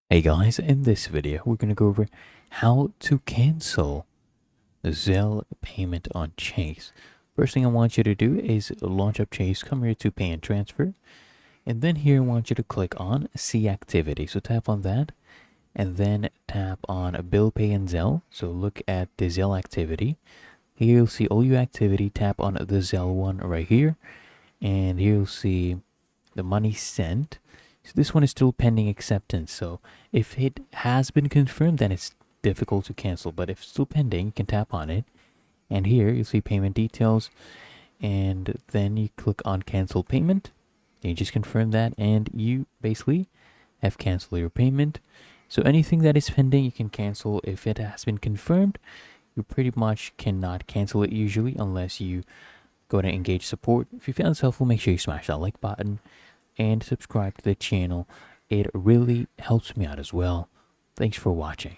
Hey guys, in this video, we're going to go over how to cancel the Zelle payment on Chase. First thing I want you to do is launch up Chase, come here to pay and transfer, and then here I want you to click on see activity. So tap on that, and then tap on bill pay and Zelle. So look at the Zelle activity. Here you'll see all your activity, tap on the Zelle one right here, and here you'll see the money sent. So this one is still pending acceptance. So if it has been confirmed, then it's difficult to cancel. But if it's still pending, you can tap on it. And here you'll see payment details. And then you click on cancel payment. And you just confirm that. And you basically have canceled your payment. So anything that is pending, you can cancel. If it has been confirmed, you pretty much cannot cancel it usually unless you go to engage support. If you found this helpful, make sure you smash that like button and subscribe to the channel. It really helps me out as well. Thanks for watching.